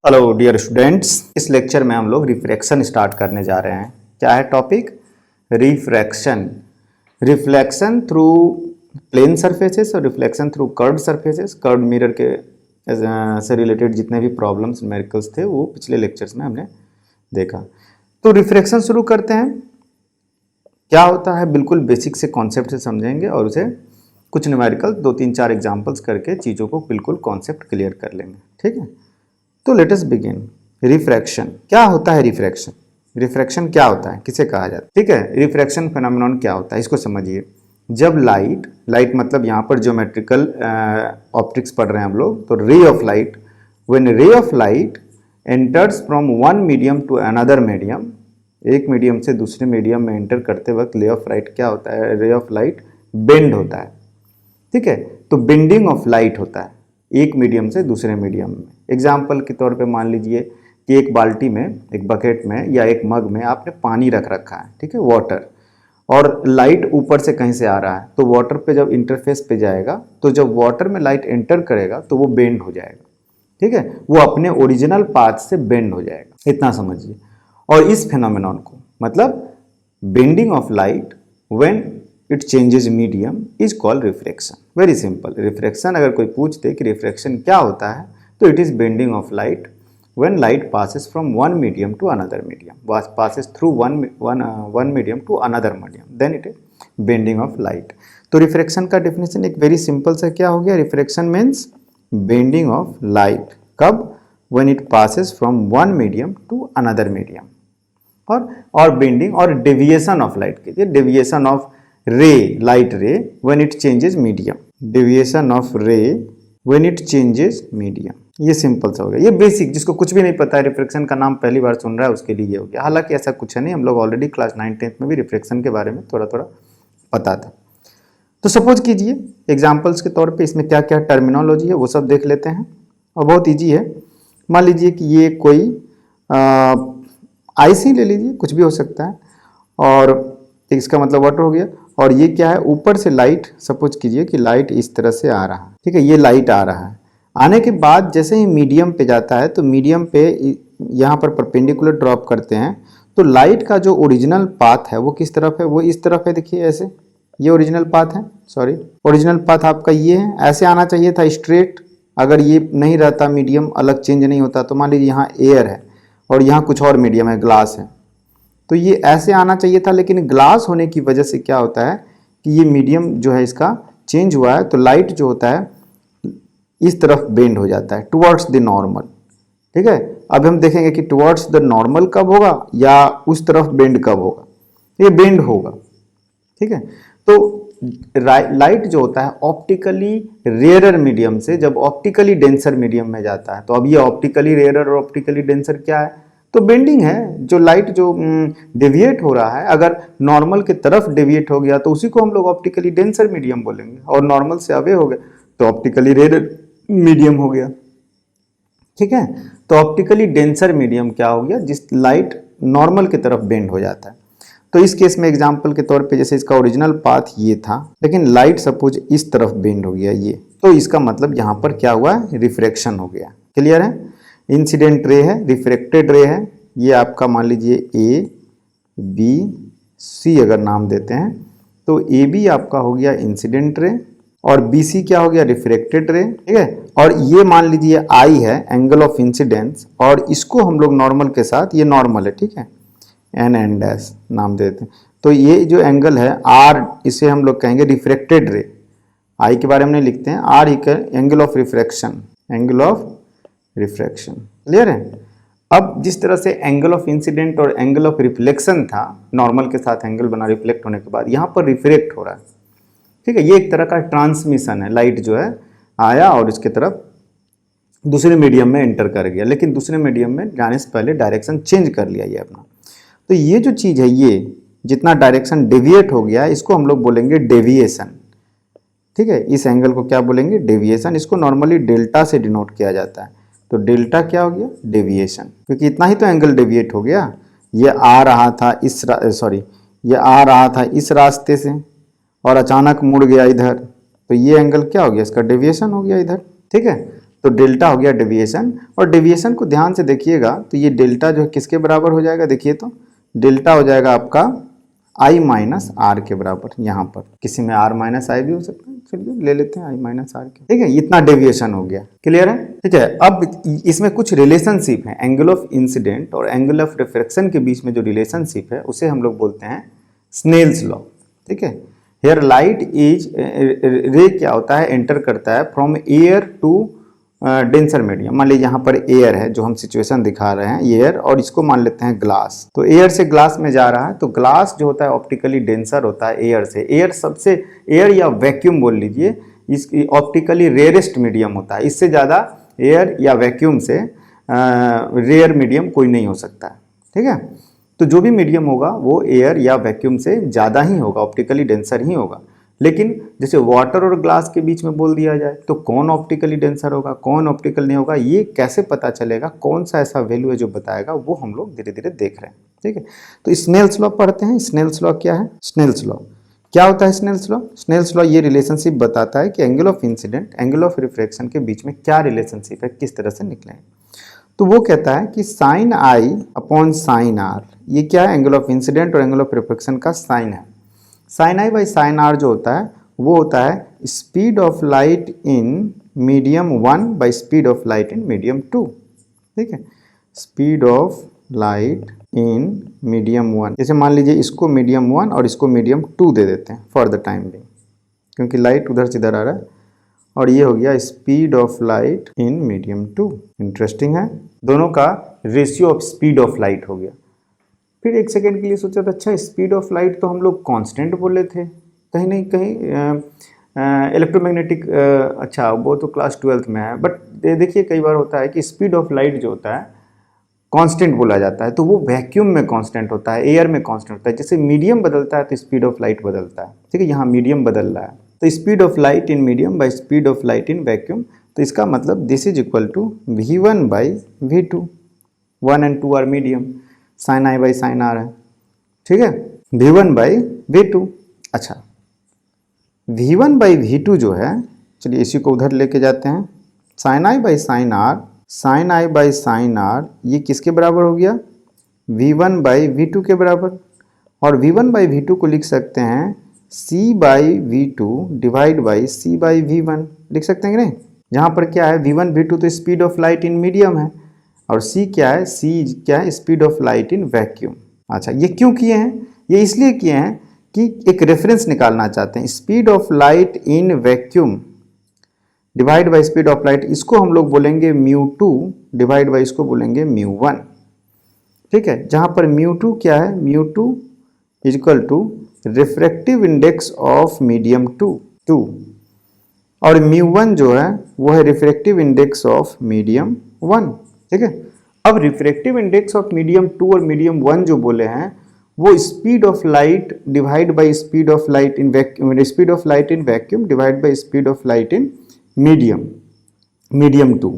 Hello dear students, इस lecture में हम लोग रिफ्रैक्शन स्टार्ट करने जा रहे हैं। क्या है topic? Refraction. Reflection through plane surfaces और reflection through curved surfaces. Curved mirror के से रिलेटेड जितने भी प्रॉब्लम्स न्यूमेरिकल्स थे वो पिछले लेक्चर्स में हमने देखा। तो रिफ्रैक्शन शुरू करते हैं। क्या होता है बिल्कुल बेसिक से कॉन्सेप्ट से समझेंगे और उसे कुछ न्यूमेरिकल 2-3-4 एग्जाम्पल्स करके चीज़ों को बिल्कुल कॉन्सेप्ट क्लियर कर लेंगे। ठीक है, तो लेट अस बिगिन। रिफ्रैक्शन क्या होता है? रिफ्रैक्शन रिफ्रैक्शन क्या होता है, किसे कहा जाता है? ठीक है, रिफ्रैक्शन फेनोमेनॉन क्या होता है इसको समझिए। जब लाइट मतलब यहाँ पर ज्योमेट्रिकल ऑप्टिक्स पढ़ रहे हैं हम लोग, तो ray of light, when ray of light enters from one medium to another medium, एक मीडियम से दूसरे मीडियम में एंटर करते वक्त रे ऑफ लाइट क्या होता है? रे ऑफ लाइट बेंड होता है। ठीक है, तो बेंडिंग ऑफ लाइट होता है एक मीडियम से दूसरे मीडियम में। एग्जाम्पल के तौर पे मान लीजिए कि एक बाल्टी में, एक बकेट में या एक मग में आपने पानी रख रखा है, ठीक है, वाटर, और लाइट ऊपर से कहीं से आ रहा है, तो वाटर पे जब इंटरफेस पे जाएगा तो जब वाटर में लाइट एंटर करेगा तो वो बेंड हो जाएगा। ठीक है, वो अपने ओरिजिनल पाथ से बेंड हो जाएगा, इतना समझिए। और इस फेनोमेनॉन को मतलब bending of light when it changes medium is called refraction. Very simple. Refraction अगर कोई पूछते कि रिफ्रैक्शन क्या होता है, तो it is bending of light when light passes from one medium to another medium, passes through one medium to another medium, then it is bending of light। तो refraction का डेफिनेशन एक वेरी सिंपल सा क्या हो गया? Refraction means bending of light. कब? When it passes from one medium to another medium। और bending और डेविएशन ऑफ लाइट कीजिए, deviation of ray, light ray when it changes medium, deviation of ray when it changes medium. ये simple सा हो गया, ये basic. जिसको कुछ भी नहीं पता है, रिफ्रैक्शन का नाम पहली बार सुन रहा है, उसके लिए ये हो गया। हालांकि ऐसा कुछ है नहीं, हम लोग ऑलरेडी क्लास 9-10 में भी रिफ्रैक्शन के बारे में थोड़ा थोड़ा पता था। तो सपोज कीजिए एग्जाम्पल्स के तौर पे इसमें क्या क्या टर्मिनोलॉजी है वो सब देख लेते हैं, और बहुत ईजी है। मान लीजिए कि ये कोई आईसी ले लीजिए, कुछ भी हो सकता है, और इसका मतलब वाटर हो गया। और ये क्या है? ऊपर से लाइट, सपोज कीजिए कि लाइट इस तरह से आ रहा है, ठीक है, ये लाइट आ रहा है। आने के बाद जैसे ही मीडियम पे जाता है, तो मीडियम पे यहाँ पर परपेंडिकुलर ड्रॉप करते हैं, तो लाइट का जो ओरिजिनल पाथ है वो किस तरफ है? वो इस तरफ है। देखिए ऐसे, ये ओरिजिनल पाथ है, सॉरी, ओरिजिनल पाथ आपका ये है। ऐसे आना चाहिए था स्ट्रेट। अगर ये नहीं रहता, मीडियम अलग चेंज नहीं होता, तो मान लीजिए यहाँ एयर है और यहाँ कुछ और मीडियम है, ग्लास है, तो ये ऐसे आना चाहिए था। लेकिन ग्लास होने की वजह से क्या होता है कि ये मीडियम जो है इसका चेंज हुआ है, तो लाइट जो होता है इस तरफ बेंड हो जाता है, टुवर्ड्स द नॉर्मल। ठीक है, अब हम देखेंगे कि टुवर्ड्स द नॉर्मल कब होगा या उस तरफ बेंड कब होगा। ये बेंड होगा। ठीक है, तो लाइट जो होता है ऑप्टिकली रेयरर मीडियम से जब ऑप्टिकली डेंसर मीडियम में जाता है, तो अब ये ऑप्टिकली रेयरर और ऑप्टिकली डेंसर क्या है? तो बेंडिंग है। जो लाइट जो डेविएट हो रहा है, अगर नॉर्मल की तरफ डेविएट हो गया तो उसी को हम लोग ऑप्टिकली डेंसर मीडियम बोलेंगे, और नॉर्मल से अवे हो गए तो ऑप्टिकली रेयर मीडियम हो गया। ठीक है, तो ऑप्टिकली डेंसर मीडियम क्या हो गया? जिस लाइट नॉर्मल की तरफ बेंड हो जाता है। तो इस केस में एग्जांपल के तौर पे जैसे इसका ओरिजिनल पाथ ये था, लेकिन लाइट सपोज इस तरफ बेंड हो गया ये, तो इसका मतलब यहाँ पर क्या हुआ? रिफ्रैक्शन हो गया। क्लियर है? इंसिडेंट रे है, रिफ्रैक्टेड रे है। ये आपका मान लीजिए ए बी सी अगर नाम देते हैं, तो ए बी आपका हो गया इंसिडेंट रे और बी सी क्या हो गया? रिफ्रैक्टेड रे। ठीक है, और ये मान लीजिए आई है, एंगल ऑफ इंसिडेंस, और इसको हम लोग नॉर्मल के साथ, ये नॉर्मल है, ठीक है, एन डैश नाम देते हैं। तो ये जो एंगल है आर, इसे हम लोग कहेंगे रिफ्रैक्टेड रे। आई के बारे में नहीं लिखते हैं, R equal angle of refraction, angle of refraction. Clear है? अब जिस तरह से एंगल ऑफ इंसिडेंट और एंगल ऑफ रिफ्लेक्शन था, नॉर्मल के साथ एंगल बना रिफ्लेक्ट होने के बाद, यहाँ पर रिफ्रैक्ट हो रहा है। ठीक है, ये एक तरह का ट्रांसमिशन है। लाइट जो है आया और इसके तरफ दूसरे मीडियम में एंटर कर गया, लेकिन दूसरे मीडियम में जाने से पहले डायरेक्शन चेंज कर लिया ये अपना। तो ये जो चीज़ है, ये जितना डायरेक्शन डेविएट हो गया, इसको हम लोग बोलेंगे डेविएशन। ठीक है, इस एंगल को क्या बोलेंगे? डेविएशन। इसको नॉर्मली डेल्टा से डिनोट किया जाता है। तो डेल्टा क्या हो गया? डेविएशन, क्योंकि इतना ही तो एंगल डेविएट हो गया। ये आ रहा था ये आ रहा था इस रास्ते से और अचानक मुड़ गया इधर, तो ये एंगल क्या हो गया? इसका डेविएशन हो गया इधर। ठीक है, तो डेल्टा हो गया डेविएशन, और डेविएशन को ध्यान से देखिएगा तो ये डेल्टा जो है किसके बराबर हो जाएगा, देखिए तो डेल्टा हो जाएगा आपका i माइनस आर के बराबर। यहाँ पर किसी में r माइनस आई भी हो सकता है, चलिए ले लेते हैं i माइनस आर के, ठीक है। इतना डेविएशन हो गया, क्लियर है, ठीक है। अब इसमें कुछ रिलेशनशिप है, एंगल ऑफ इंसिडेंट और एंगल ऑफ रिफ्रैक्शन के बीच में जो रिलेशनशिप है उसे हम लोग बोलते हैं स्नेल्स लॉ, ठीक है। हेयर लाइट इज रे क्या होता है, एंटर करता है from air to denser medium. मान लीजिए यहाँ पर एयर है, जो हम सिचुएशन दिखा रहे हैं एयर, और इसको मान लेते हैं ग्लास। तो एयर से ग्लास में जा रहा है, तो ग्लास जो होता है ऑप्टिकली डेंसर होता है एयर से। एयर सबसे, एयर या वैक्यूम बोल लीजिए, इसकी ऑप्टिकली रेयरेस्ट मीडियम होता है। इससे ज़्यादा एयर या वैक्यूम से रेयर मीडियम कोई नहीं हो सकता है, ठीक है। तो जो भी मीडियम होगा वो एयर या वैक्यूम से ज़्यादा ही होगा, ऑप्टिकली डेंसर ही होगा। लेकिन जैसे वाटर और ग्लास के बीच में बोल दिया जाए तो कौन ऑप्टिकली डेंसर होगा, कौन ऑप्टिकल नहीं होगा, ये कैसे पता चलेगा, कौन सा ऐसा वैल्यू है जो बताएगा, वो हम लोग धीरे धीरे देख रहे हैं, ठीक है। तो स्नेल्स लॉ पढ़ते हैं। स्नेल्स लॉ क्या है, स्नेल्स लॉ क्या होता है, स्नेल्स लॉ, स्नेल्स लॉ ये रिलेशनशिप बताता है कि angle of incident, angle of refraction के बीच में क्या रिलेशनशिप है, किस तरह से निकले। तो वो कहता है कि sine I upon sine R, ये क्या है, एंगल ऑफ इंसिडेंट और एंगल ऑफ रिफ्रैक्शन का साइन है। Sine I by sine R जो होता है वो होता है speed of light in medium 1 by speed of light in medium 2, ठीक है। Speed of light in medium 1, जैसे मान लीजिए इसको मीडियम 1 और इसको मीडियम 2 दे देते हैं फॉर द टाइम बिंग, क्योंकि लाइट उधर से इधर आ रहा है, और ये हो गया speed of light in medium 2। Interesting है, दोनों का ratio of speed of light हो गया। फिर एक सेकेंड के लिए सोचा था, अच्छा स्पीड ऑफ लाइट तो हम लोग कांस्टेंट बोले थे, कहीं नहीं कहीं इलेक्ट्रोमैग्नेटिक, अच्छा वो तो क्लास 12th में है, बट देखिए कई बार होता है कि स्पीड ऑफ लाइट जो होता है कांस्टेंट बोला जाता है, तो वो वैक्यूम में कांस्टेंट होता है, एयर में कांस्टेंट होता है। जैसे मीडियम बदलता है तो स्पीड ऑफ लाइट बदलता है, ठीक है। यहाँ मीडियम बदल रहा है, तो speed of light in medium by speed of light in vacuum, तो इसका मतलब this is equal to v1 by v2, 1 and 2 are medium, sine I by sine R है, ठीक है, v1 बाई v2। अच्छा v1 बाई v2 जो है, चलिए इसी को उधर लेके जाते हैं, sine I by sine R, sine I by sine R ये किसके बराबर हो गया, v1 बाई v2 के बराबर। और v1 बाई v2 को लिख सकते हैं c by v2 divide by c by v1, लिख सकते हैं कि नहीं। जहाँ पर क्या है v1 v2 तो speed of light in medium है, और c क्या है, c क्या है, speed of light in vacuum. अच्छा ये क्यों किए हैं, ये इसलिए किए हैं कि एक रेफरेंस निकालना चाहते हैं, speed of light in vacuum divide by speed of light, इसको हम लोग बोलेंगे μ2 डिवाइड बाई इसको बोलेंगे μ1, ठीक है। जहाँ पर μ2 क्या है, μ2 is equal to refractive index of medium 2, और μ1 जो है वो है रिफ्रैक्टिव इंडेक्स ऑफ मीडियम 1, ठीक है। अब रिफ्रैक्टिव इंडेक्स ऑफ मीडियम 2 और मीडियम 1 जो बोले हैं वो speed of light divide by speed of light in vacuum, speed of light in vacuum divide by speed of light in medium 2,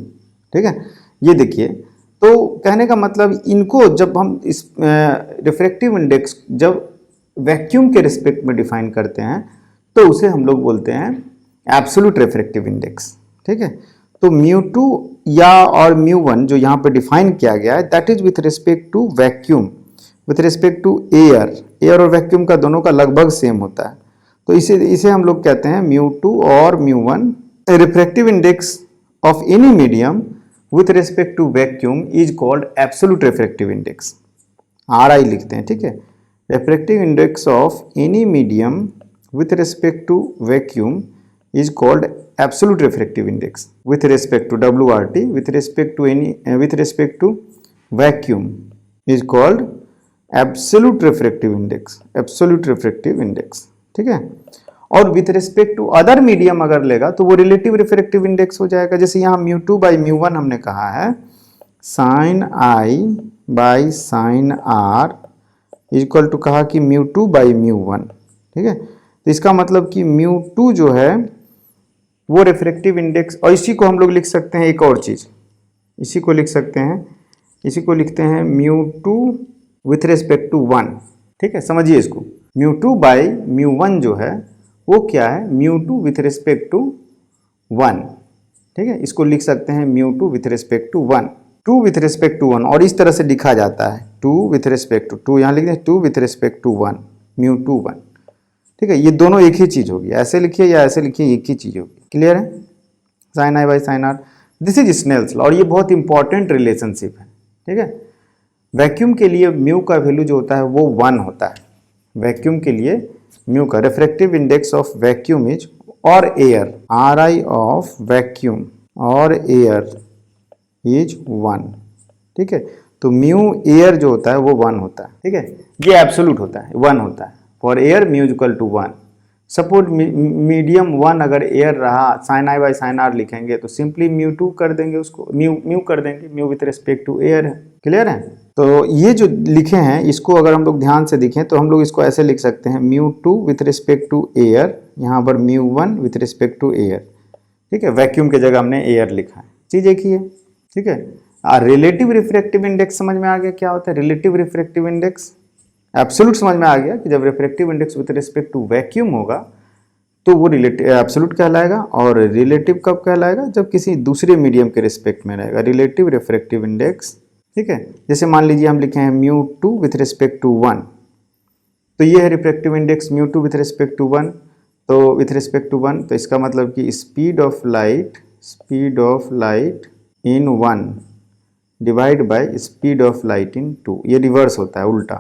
ठीक है। ये देखिए, तो कहने का मतलब इनको जब हम इस रिफ्रैक्टिव इंडेक्स जब वैक्यूम के रिस्पेक्ट में डिफाइन करते हैं तो उसे हम लोग बोलते हैं एब्सोल्यूट रिफ्रैक्टिव इंडेक्स, ठीक है। तो μ2 या और μ1 जो यहाँ पे डिफाइन किया गया है that is with respect to vacuum, with respect to air और वैक्यूम का दोनों का लगभग सेम होता है, तो इसे हम लोग कहते हैं μ2 और μ1। Refractive index of any medium with respect to vacuum is called absolute refractive index, RI लिखते हैं, ठीक है। Refractive index of any medium with respect to vacuum is called absolute refractive index with respect to WRT, with respect to vacuum is called absolute refractive index, ठीक है। और with respect to other medium अगर लेगा तो वो relative refractive index हो जाएगा। जैसे यहाँ μ2 by μ1 हमने कहा है sin I by sin R equal to कहा कि μ2 by μ1, ठीक है। तो इसका मतलब कि μ2 जो है वो रिफ्रैक्टिव इंडेक्स, और इसी को हम लोग लिख सकते हैं एक और चीज़, इसी को लिखते हैं μ2 विथ रिस्पेक्ट टू 1, ठीक है। समझिए इसको, μ2 बाई μ1 जो है वो क्या है, μ2 विथ रिस्पेक्ट टू 1, ठीक है, इसको लिख सकते हैं μ2 with respect to 1, 2 with respect to 1, और इस तरह से लिखा जाता है 2 विथ रिस्पेक्ट टू 2, यहाँ लिख दें 2 विथ रिस्पेक्ट टू 1 μ2 1। ठीक है, ये दोनों एक ही चीज़ होगी, ऐसे लिखिए या ऐसे लिखिए, एक ही चीज़ होगी। क्लियर है? Sine I by sine R, this is Snell's law, और ये बहुत इंपॉर्टेंट रिलेशनशिप है। ठीक है, वैक्यूम के लिए म्यू का वैल्यू जो होता है वो 1 होता है। वैक्यूम के लिए म्यू का refractive index of vacuum is और air, R I of vacuum और एयर इज 1। ठीक है, तो म्यू एयर जो होता है वो 1 होता है। ठीक है, ये एब्सोल्यूट होता है, 1 होता है। For air mu equal to 1। Suppose medium 1 अगर एयर रहा, sine I by sine R लिखेंगे तो सिंपली μ2 कर देंगे, उसको म्यू कर देंगे, mu with respect to air है। क्लियर है? तो ये जो लिखे हैं इसको अगर हम लोग ध्यान से देखें तो हम लोग इसको ऐसे लिख सकते हैं μ2 विथ रिस्पेक्ट टू एयर, यहाँ पर μ1 विथ रिस्पेक्ट टू एयर। ठीक है, वैक्यूम की जगह हमने एयर लिखा है, चीज़ एक ही है। ठीक है, रिलेटिव रिफ्रैक्टिव इंडेक्स समझ में आ गया क्या होता है? रिलेटिव रिफ्रैक्टिव इंडेक्स, एब्सोल्यूट समझ में आ गया कि जब refractive index with respect to vacuum होगा तो वो रिलेटिव एब्सोल्यूट कहलाएगा, और रिलेटिव कब कहलाएगा? जब किसी दूसरे मीडियम के रिस्पेक्ट में रहेगा, रिलेटिव रिफ्रैक्टिव इंडेक्स। ठीक है, जैसे मान लीजिए हम लिखे हैं μ2 विथ रिस्पेक्ट टू 1, तो ये है refractive index μ2 with respect to 1, तो विथ रिस्पेक्ट टू 1, तो इसका मतलब कि speed of light in 1 divide by speed of light इन 2, ये रिवर्स होता है, उल्टा।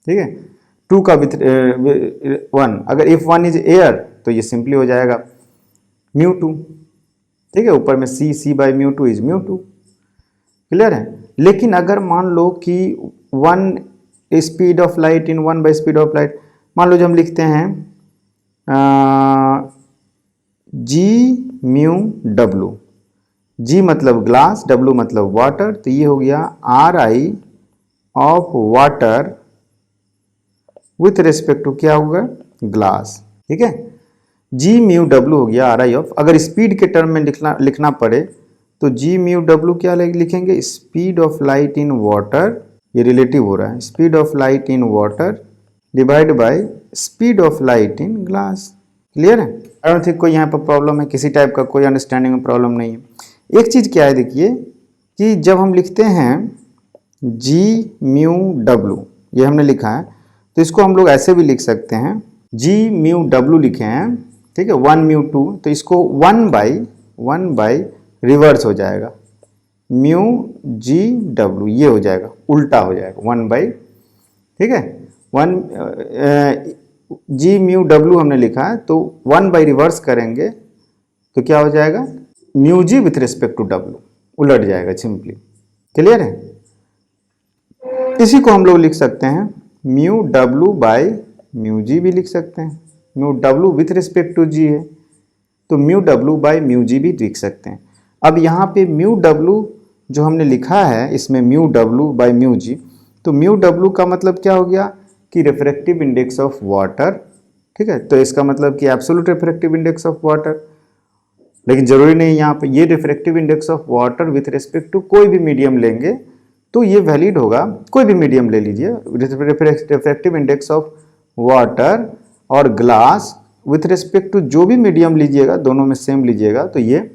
ठीक है, 2 का विथ 1, अगर इफ 1 इज एयर तो ये सिंपली हो जाएगा μ2। ठीक है, ऊपर में c बाई μ2 इज μ2। क्लियर है? लेकिन अगर मान लो कि 1 speed of light in 1 by speed of light, मान लो जो हम लिखते हैं g μ w, g मतलब ग्लास, w मतलब वाटर, तो ये हो गया R I of water with respect to क्या होगा? ग्लास। ठीक है, जी म्यू डब्ल्यू हो गया आर आई ऑफ, अगर स्पीड के टर्म में लिखना पड़े तो जी म्यू डब्ल्यू क्या लिखेंगे? Speed of light in water, ये रिलेटिव हो रहा है, speed of light in water divide by speed of light in glass. Clear है? आई डोंट थिंक कोई यहाँ पर प्रॉब्लम है, किसी टाइप का कोई अंडरस्टैंडिंग में प्रॉब्लम नहीं है। एक चीज़ क्या है देखिए कि जब हम लिखते हैं जी म्यू डब्ल्यू, ये हमने लिखा है, तो इसको हम लोग ऐसे भी लिख सकते हैं, जी म्यू डब्ल्यू लिखे हैं। ठीक है, 1 μ2, तो इसको 1 बाई रिवर्स हो जाएगा, म्यू जी डब्ल्यू, ये हो जाएगा, उल्टा हो जाएगा 1 बाई। ठीक है, 1 जी म्यू डब्ल्यू हमने लिखा है, तो 1 बाई रिवर्स करेंगे तो क्या हो जाएगा? Mu G with respect to W, उलट जाएगा सिंपली। क्लियर है? इसी को हम लोग लिख सकते हैं mu W by mu G भी लिख सकते हैं, mu W with respect to G है तो mu W by mu G भी लिख सकते हैं। अब यहाँ पे म्यू डब्ल्यू जो हमने लिखा है इसमें म्यू डब्ल्यू बाई म्यू जी, तो म्यू डब्ल्यू का मतलब क्या हो गया कि रिफ्रैक्टिव इंडेक्स ऑफ वाटर। ठीक है, तो इसका मतलब कि absolute refractive index of water, लेकिन जरूरी नहीं, यहाँ पे ये refractive index of water with respect to कोई भी मीडियम लेंगे तो ये वैलिड होगा, कोई भी मीडियम ले लीजिए, रिफ्रैक्टिव इंडेक्स ऑफ वाटर और ग्लास विथ रिस्पेक्ट टू जो भी मीडियम लीजिएगा, दोनों में सेम लीजिएगा तो ये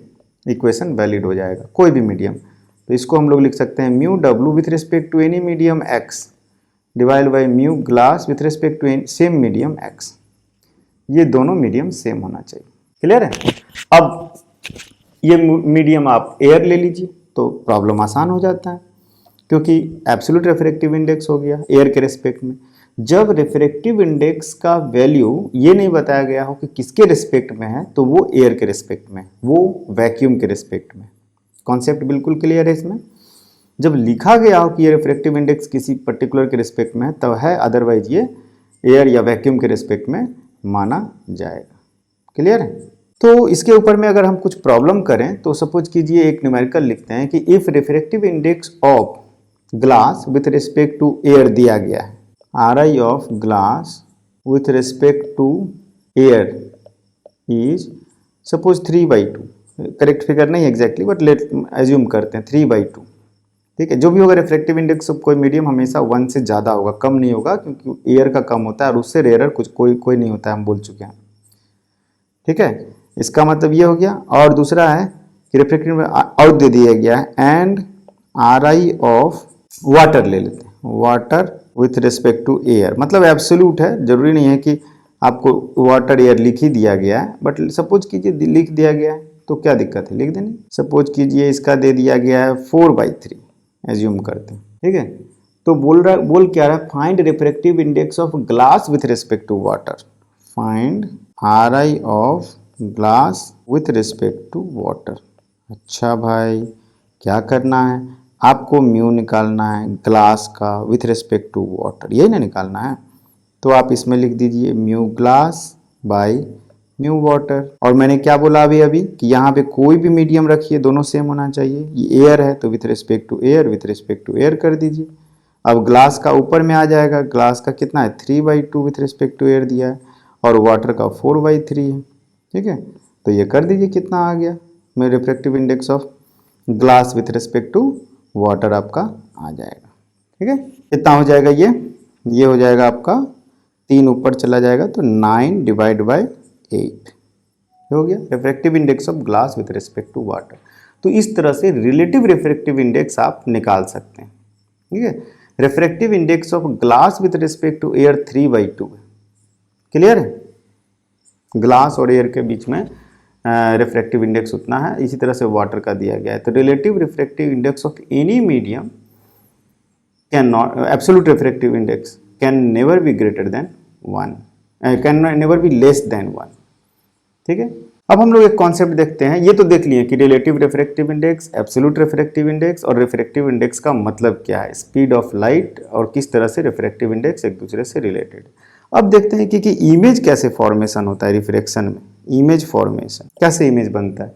इक्वेशन वैलिड हो जाएगा, कोई भी मीडियम। तो इसको हम लोग लिख सकते हैं mu W with respect to any medium X divide by mu glass with respect to same medium X, ये दोनों मीडियम सेम होना चाहिए। क्लियर है? अब ये मीडियम आप एयर ले लीजिए तो प्रॉब्लम आसान हो जाता है, क्योंकि एब्सोल्यूट रिफ्रैक्टिव इंडेक्स हो गया एयर के रिस्पेक्ट में। जब रिफ्रैक्टिव इंडेक्स का वैल्यू ये नहीं बताया गया हो कि किसके रिस्पेक्ट में है, तो वो एयर के रिस्पेक्ट में, वो वैक्यूम के रिस्पेक्ट में। कॉन्सेप्ट बिल्कुल क्लियर है इसमें। जब लिखा गया हो कि ये रिफ्रैक्टिव इंडेक्स किसी पर्टिकुलर के रिस्पेक्ट में है तब है, अदरवाइज ये एयर या वैक्यूम के रिस्पेक्ट में माना जाएगा। क्लियर है? तो इसके ऊपर में अगर हम कुछ प्रॉब्लम करें तो सपोज कीजिए एक न्यूमेरिकल लिखते हैं कि if refractive index of glass with respect to air दिया गया है, R I of glass with respect to air is suppose 3/2, correct figure नहीं एग्जैक्टली बट लेट एज्यूम करते हैं 3/2। ठीक है, जो भी होगा रिफ्रैक्टिव इंडेक्स ऑफ कोई मीडियम हमेशा 1 से ज़्यादा होगा, कम नहीं होगा, क्योंकि एयर का कम होता है और उससे रेयर कुछ कोई नहीं होता है, हम बोल चुके हैं। ठीक है, इसका मतलब ये हो गया। और दूसरा है कि रिफ्रैक्टिव और दे दिया गया है and R I of water ले लेते हैं, water with respect to air, मतलब एब्सोल्यूट है, जरूरी नहीं है कि आपको वाटर एयर लिख ही दिया गया है, बट सपोज कीजिए लिख दिया गया है तो क्या दिक्कत है, लिख देनी। सपोज कीजिए इसका दे दिया गया है 4/3, एज्यूम करते हैं, ठीक है। तो बोल क्या रहा है, find refractive index of glass with respect to water, find R I of glass with respect to water. अच्छा भाई, क्या करना है आपको, म्यू निकालना है ग्लास का विथ रिस्पेक्ट टू वाटर, यही ना निकालना है। तो आप इसमें लिख दीजिए mu glass by mu water. और मैंने क्या बोला अभी कि यहाँ पे कोई भी मीडियम रखिए, दोनों सेम होना चाहिए। ये एयर है तो with respect to air, with respect to air कर दीजिए। अब ग्लास का ऊपर में आ जाएगा, ग्लास का कितना है 3/2 विथ रिस्पेक्ट टू एयर दिया है, और वाटर का 4/3 है, ठीक है। तो ये कर दीजिए कितना आ गया, मेरे refractive index of glass with respect to water आपका आ जाएगा, ठीक है। कितना हो जाएगा ये हो जाएगा आपका 3 ऊपर चला जाएगा तो 9/8 हो गया refractive index of glass with respect to water. तो इस तरह से रिलेटिव रिफ्रैक्टिव इंडेक्स आप निकाल सकते हैं, ठीक है। Refractive index of glass with respect to air 3/2 है, क्लियर है। ग्लास और एयर के बीच में रिफ्रैक्टिव इंडेक्स उतना है, इसी तरह से वाटर का दिया गया है। तो relative refractive index of any medium can not, absolute refractive index can never be greater than 1, can never be less than 1, ठीक है। अब हम लोग एक कॉन्सेप्ट देखते हैं, ये तो देख लिए कि relative refractive index, absolute refractive index और रिफ्रैक्टिव इंडेक्स का मतलब क्या है, स्पीड ऑफ लाइट और किस तरह से रिफ्रैक्टिव इंडेक्स एक दूसरे से रिलेटेड। अब देखते हैं कि इमेज कैसे फॉर्मेशन होता है रिफ्रैक्शन में, इमेज फॉर्मेशन कैसे इमेज बनता है।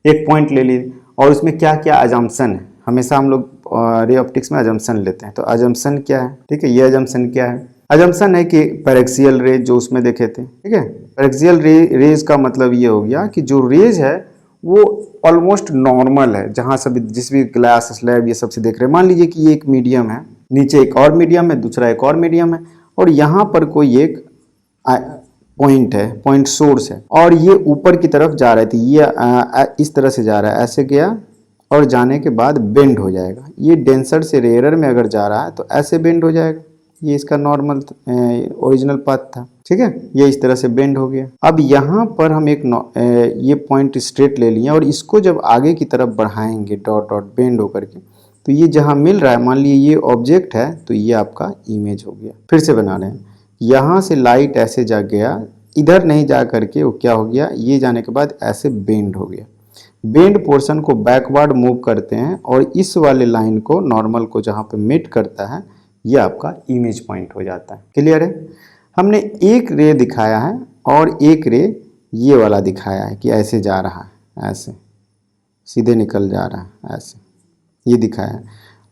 एक पॉइंट ले लीजिए और उसमें क्या क्या अजम्पशन है, हमेशा हम लोग रे ऑप्टिक्स में अजम्पशन लेते हैं। तो अजम्पशन क्या है, ठीक है, ये अजम्पशन क्या है, अजम्पशन है कि पैरेक्सियल रेज जो उसमें देखे थे, ठीक है। पैरेक्सियल रेज का मतलब ये हो गया कि जो रेज है वो ऑलमोस्ट नॉर्मल है, जहाँ सभी जिस भी ग्लास स्लैब ये सबसे देख रहे हैं। मान लीजिए कि ये एक मीडियम है, नीचे एक और मीडियम है, दूसरा एक और मीडियम है, और यहाँ पर कोई एक पॉइंट है, पॉइंट सोर्स है, और ये ऊपर की तरफ जा रहा है। तो ये इस तरह से जा रहा है, ऐसे गया और जाने के बाद बेंड हो जाएगा। ये डेंसर से रेयरर में अगर जा रहा है तो ऐसे बेंड हो जाएगा, ये इसका नॉर्मल ओरिजिनल पाथ था, ठीक है। ये इस तरह से बेंड हो गया। अब यहाँ पर हम एक ये पॉइंट स्ट्रेट ले लिए और इसको जब आगे की तरफ बढ़ाएंगे डॉट डॉट बेंड होकर के, तो ये जहाँ मिल रहा है, मान लीजिए ये ऑब्जेक्ट है तो ये आपका इमेज हो गया। फिर से बना रहे हैं, यहाँ से लाइट ऐसे जा गया, इधर नहीं जा करके वो क्या हो गया, ये जाने के बाद ऐसे बेंड हो गया। बेंड पोर्शन को बैकवर्ड मूव करते हैं और इस वाले लाइन को, नॉर्मल को जहाँ पे मीट करता है, ये आपका इमेज पॉइंट हो जाता है। क्लियर है। हमने एक रे दिखाया है और एक रे ये वाला दिखाया है कि ऐसे जा रहा है, ऐसे सीधे निकल जा रहा है, ऐसे ये दिखाया है।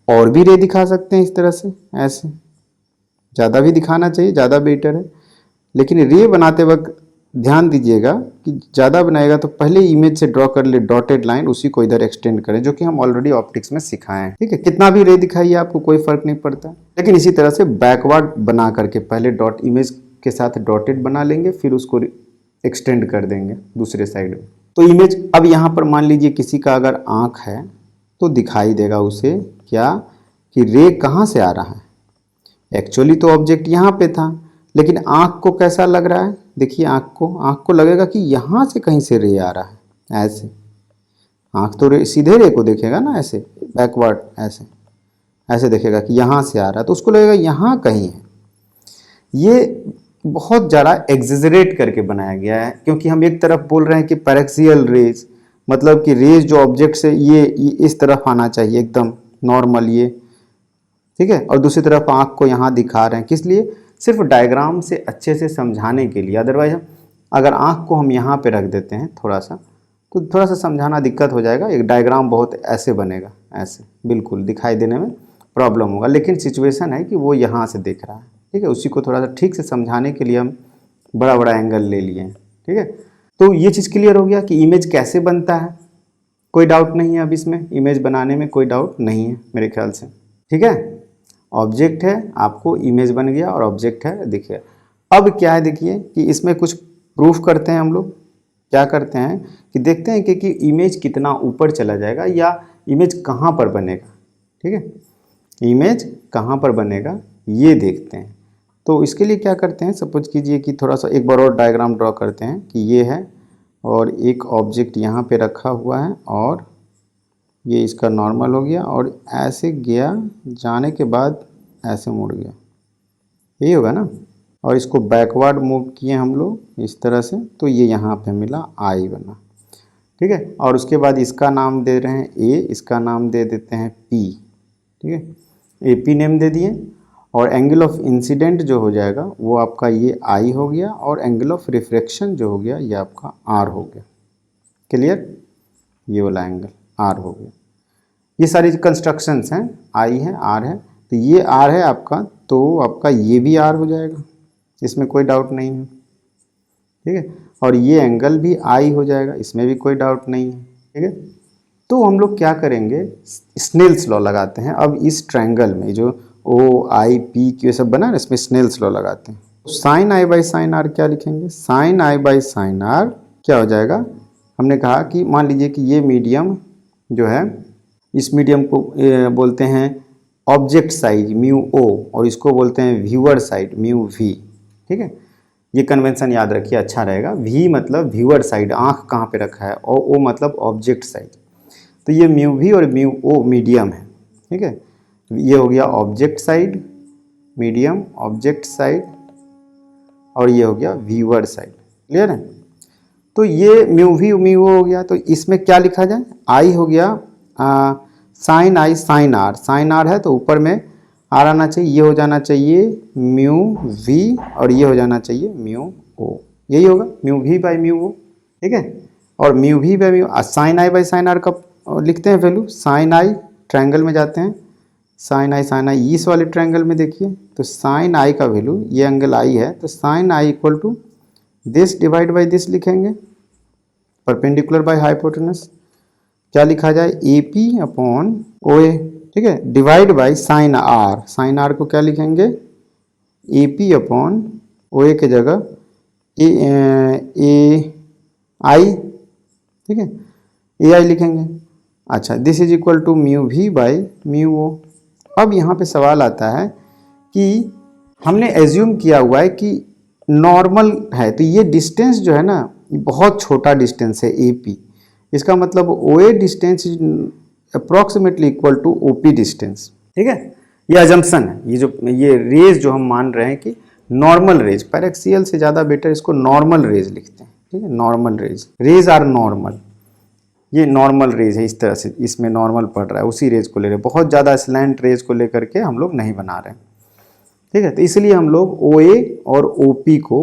और भी रे दिखा सकते हैं इस तरह से, ऐसे ज़्यादा भी दिखाना चाहिए, ज़्यादा बेटर है। लेकिन रे बनाते वक्त ध्यान दीजिएगा कि ज़्यादा बनाएगा तो पहले इमेज से ड्रॉ कर ले डॉटेड लाइन, उसी को इधर एक्सटेंड करें, जो कि हम ऑलरेडी ऑप्टिक्स में सिखाए हैं, ठीक है। कितना भी रे दिखाइए आपको कोई फर्क नहीं पड़ता, लेकिन इसी तरह से बैकवर्ड बना करके पहले डॉट इमेज के साथ डॉटेड बना लेंगे, फिर उसको एक्सटेंड कर देंगे दूसरे साइड में। तो इमेज, अब यहाँ पर मान लीजिए किसी का अगर आँख है तो दिखाई देगा उसे क्या, कि रे कहाँ से आ रहा है। एक्चुअली तो ऑब्जेक्ट यहाँ पे था, लेकिन आँख को कैसा लग रहा है, देखिए आँख को लगेगा कि यहाँ से कहीं से रे आ रहा है। ऐसे आँख तो सीधे रे को देखेगा ना, ऐसे बैकवर्ड ऐसे देखेगा कि यहाँ से आ रहा है, तो उसको लगेगा यहाँ कहीं है। ये बहुत ज़्यादा एग्जेजरेट करके बनाया गया है, क्योंकि हम एक तरफ बोल रहे हैं कि पैरेक्सियल रेज, मतलब कि रेज जो ऑब्जेक्ट से ये इस तरफ आना चाहिए एकदम नॉर्मल, ये ठीक है, और दूसरी तरफ आँख को यहाँ दिखा रहे हैं, किस लिए, सिर्फ डायग्राम से अच्छे से समझाने के लिए। अदरवाइज अगर आँख को हम यहाँ पे रख देते हैं थोड़ा सा, तो थोड़ा सा समझाना दिक्कत हो जाएगा, एक डायग्राम बहुत ऐसे बनेगा, ऐसे बिल्कुल दिखाई देने में प्रॉब्लम होगा। लेकिन सिचुएशन है कि वो यहाँ से देख रहा है, ठीक है, उसी को थोड़ा सा ठीक से समझाने के लिए हम बड़ा बड़ा एंगल ले लिए हैं, ठीक है। तो ये चीज़ क्लियर हो गया कि इमेज कैसे बनता है, कोई डाउट नहीं है अब इसमें, इमेज बनाने में कोई डाउट नहीं है मेरे ख्याल से, ठीक है। ऑब्जेक्ट है, आपको इमेज बन गया, और ऑब्जेक्ट है, देखिए। अब क्या है, देखिए कि इसमें कुछ प्रूफ करते हैं हम लोग, क्या करते हैं कि देखते हैं कि इमेज कितना ऊपर चला जाएगा या इमेज कहाँ पर बनेगा। ठीक है, इमेज कहाँ पर बनेगा ये देखते हैं। तो इसके लिए क्या करते हैं, सपोज कीजिए कि थोड़ा सा एक बार और डायग्राम ड्रॉ करते हैं कि ये है और एक ऑब्जेक्ट यहाँ पे रखा हुआ है और ये इसका नॉर्मल हो गया और ऐसे गया, जाने के बाद ऐसे मुड़ गया, यही होगा ना। और इसको बैकवर्ड मूव किए हम लोग इस तरह से, तो ये यहाँ पे मिला आई बना। ठीक है, और उसके बाद इसका नाम दे रहे हैं ए, इसका नाम दे देते हैं पी। ठीक है, ए पी नेम दे दिए और एंगल ऑफ इंसिडेंट जो हो जाएगा वो आपका ये आई हो गया और एंगल ऑफ रिफ्रैक्शन जो हो गया ये आपका आर हो गया। क्लियर, ये वाला एंगल आर हो गया। ये सारी कंस्ट्रक्शंस हैं, आई है आर है, तो ये आर है आपका, तो आपका ये भी आर हो जाएगा, इसमें कोई डाउट नहीं है। ठीक है, और ये एंगल भी आई हो जाएगा, इसमें भी कोई डाउट नहीं है। ठीक है, तो हम लोग क्या करेंगे, स्नेल्स लॉ लगाते हैं। अब इस ट्रायंगल में जो ओ आई पी क्यू सब बना ना, इसमें स्नेल्स लॉ लगाते हैं। Sine I by sine R क्या लिखेंगे, sine I by sine R क्या हो जाएगा, हमने कहा कि मान लीजिए कि ये मीडियम जो है, इस मीडियम को बोलते हैं ऑब्जेक्ट साइज म्यू ओ और इसको बोलते हैं व्यूअर साइड म्यू वी। ठीक है, ये कन्वेंशन याद रखिए, अच्छा रहेगा। वी मतलब व्यूअर साइड, आँख कहाँ पे रखा है, और ओ मतलब ऑब्जेक्ट साइज। तो ये म्यू वी और म्यू ओ मीडियम है। ठीक है, ये हो गया object side, medium object side, और ये हो गया व्यूअर साइड। क्लियर है, तो ये म्यू वी म्यू ओ हो गया। तो इसमें क्या लिखा जाए, आई हो गया sine I sine R, sine R है तो ऊपर में आर आना चाहिए, ये हो जाना चाहिए म्यू वी और ये हो जाना चाहिए म्यू ओ, यही होगा mu V by mu O. ठीक है, और mu V by mu, sine I by sine R का लिखते हैं वैल्यू, साइन आई ट्रायंगल में जाते हैं, साइन आई इस वाले ट्रायंगल में देखिए, तो साइन आई का वैल्यू, ये एंगल आई है तो sine I equal to this divide by this लिखेंगे, परपेंडिकुलर बाई हाइपोटेनस। क्या लिखा जाए, A P upon O A. ठीक है, divide by sine R, sine R को क्या लिखेंगे, ए पी अपॉन ओ ए के जगह ए आई। ठीक है, ए आई लिखेंगे। अच्छा, this is equal to mu V by mu O. अब यहाँ पे सवाल आता है कि हमने एज्यूम किया हुआ है कि नॉर्मल है, तो ये डिस्टेंस जो है ना बहुत छोटा डिस्टेंस है ए पी, इसका मतलब O A distance is approximately equal to O P distance. ठीक है, ये अजम्पशन है, ये रेज जो हम मान रहे हैं कि नॉर्मल रेज, पैरेक्सियल से ज़्यादा बेटर इसको नॉर्मल रेज लिखते हैं। ठीक है, नॉर्मल रेज आर नॉर्मल, ये नॉर्मल रेज है, इस तरह से इसमें नॉर्मल पड़ रहा है, उसी रेज को ले रहे हैं, बहुत ज़्यादा स्लैंट रेज को लेकर के हम लोग नहीं बना रहे हैं। ठीक है, तो इसलिए हम लोग ओ ए और ओ पी को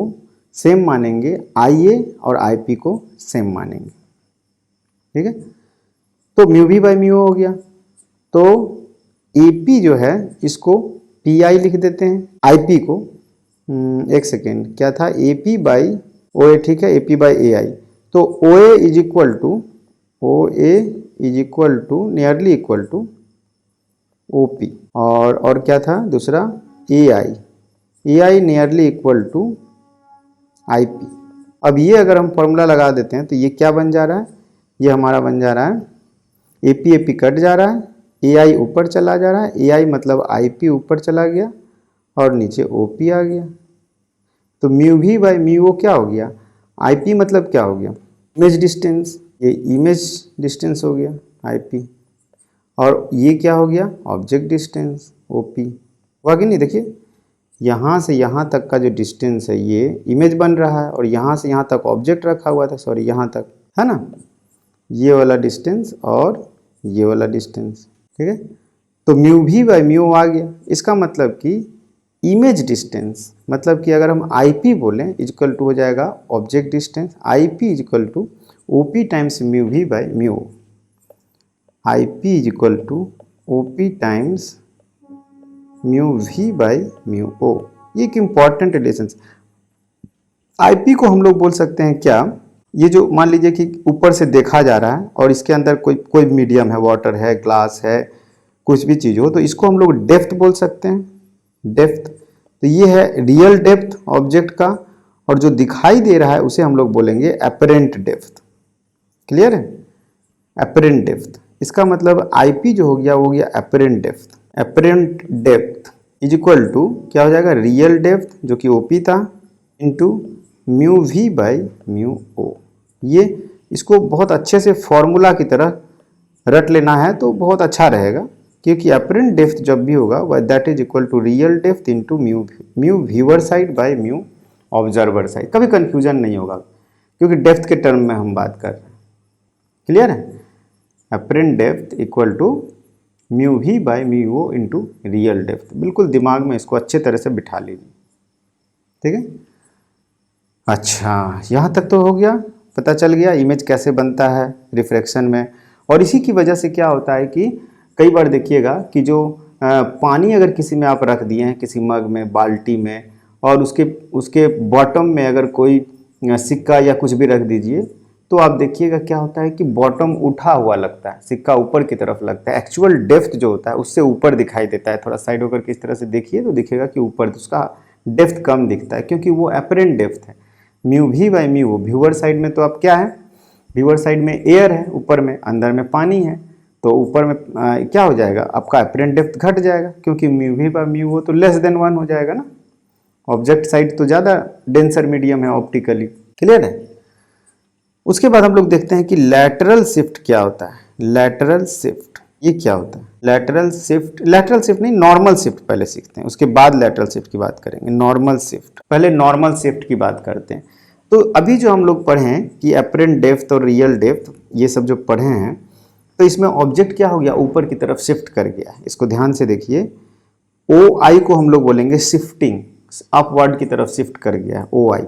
सेम मानेंगे, आई ए और आई पी को सेम मानेंगे। ठीक है, तो म्यू वी बाई म्यू हो गया, तो ए पी जो है इसको पी आई लिख देते हैं, आई पी को एक सेकेंड क्या था, A P by O A. ठीक है, A P by A I, तो O A is equal to, O A is equal to nearly equal to O P, और क्या था दूसरा, A I nearly equal to I P. अब ये अगर हम फॉर्मूला लगा देते हैं तो ये क्या बन जा रहा है, ये हमारा बन जा रहा है ए पी कट जा रहा है, ए आई ऊपर चला जा रहा है, ए आई मतलब आई पी ऊपर चला गया और नीचे ओ पी आ गया। तो म्यू वी बाई म्यू ओ क्या हो गया, आई पी मतलब क्या हो गया, इमेज डिस्टेंस, ये इमेज डिस्टेंस हो गया आई पी, और ये क्या हो गया, ऑब्जेक्ट डिस्टेंस ओ पी। हुआ कि नहीं, देखिए यहाँ से यहाँ तक का जो डिस्टेंस है ये इमेज बन रहा है, और यहाँ से यहाँ तक ऑब्जेक्ट रखा हुआ था, सॉरी यहाँ तक है ना, ये वाला डिस्टेंस और ये वाला डिस्टेंस। ठीक है, तो म्यू वी बाई म्यू आ गया। इसका मतलब कि इमेज डिस्टेंस, मतलब कि अगर हम आई पी बोलें इजक्वल टू हो जाएगा object distance, I P is equal to O P times mu V by mu, I P is equal to O P times mu V by mu O. ये एक important relation. आई P को हम लोग बोल सकते हैं क्या, ये जो मान लीजिए कि ऊपर से देखा जा रहा है और इसके अंदर कोई मीडियम है, वाटर है, ग्लास है, कुछ भी चीज़ हो, तो इसको हम लोग डेप्थ बोल सकते हैं, डेप्थ। तो ये है रियल डेप्थ ऑब्जेक्ट का, और जो दिखाई दे रहा है उसे हम लोग बोलेंगे एपरेंट डेप्थ। क्लियर है? एपरेंट डेप्थ, इसका मतलब आईपी जो हो गया वो हो गया apparent depth. Apparent depth is equal to क्या हो जाएगा, रियल डेप्थ जो कि ओपी था into mu V by mu O. ये इसको बहुत अच्छे से फॉर्मूला की तरह रट लेना है तो बहुत अच्छा रहेगा, क्योंकि एपरेंट डेप्थ जब भी होगा वह that is equal to real depth into mu viewer side by mu observer side. कभी कंफ्यूजन नहीं होगा क्योंकि डेप्थ के टर्म में हम बात कर रहे हैं। क्लियर है? Apparent depth equal to mu V by mu O into real depth. बिल्कुल दिमाग में इसको अच्छे तरह से बिठा लीजिए। ठीक है? अच्छा, यहाँ तक तो हो गया, पता चल गया इमेज कैसे बनता है रिफ्रैक्शन में। और इसी की वजह से क्या होता है कि कई बार देखिएगा कि जो पानी अगर किसी में आप रख दिए हैं, किसी मग में, बाल्टी में, और उसके बॉटम में अगर कोई सिक्का या कुछ भी रख दीजिए तो आप देखिएगा क्या होता है कि बॉटम उठा हुआ लगता है, सिक्का ऊपर की तरफ लगता है। एक्चुअल डेप्थ जो होता है उससे ऊपर दिखाई देता है। थोड़ा साइड होकर किस तरह से देखिए तो दिखेगा कि ऊपर उसका डेप्थ कम दिखता है, क्योंकि वो एपरेंट डेप्थ है। Mu V by mu O, viewer side में तो अब क्या है, व्यूअर साइड में एयर है ऊपर में, अंदर में पानी है, तो ऊपर में क्या हो जाएगा, आपका एपरेंट डेप्थ घट जाएगा, क्योंकि म्यू वी बाई म्यू ओ तो लेस देन 1 हो जाएगा ना। ऑब्जेक्ट साइड तो ज़्यादा डेंसर मीडियम है ऑप्टिकली। क्लियर है? उसके बाद हम लोग देखते हैं कि लैटरल शिफ्ट क्या होता है। लैटरल शिफ्ट ये क्या होता है? लैटरल शिफ्ट नहीं, नॉर्मल शिफ्ट पहले सीखते हैं, उसके बाद लैटरल शिफ्ट की बात करेंगे। नॉर्मल शिफ्ट, पहले नॉर्मल शिफ्ट की बात करते हैं। तो अभी जो हम लोग पढ़े हैं कि एपरेंट डेप्थ और रियल डेप्थ, ये सब जो पढ़े हैं, तो इसमें ऑब्जेक्ट क्या हो गया, ऊपर की तरफ शिफ्ट कर गया है। इसको ध्यान से देखिए, ओ आई को हम लोग बोलेंगे शिफ्टिंग, अपवर्ड की तरफ शिफ्ट कर गया है ओ आई।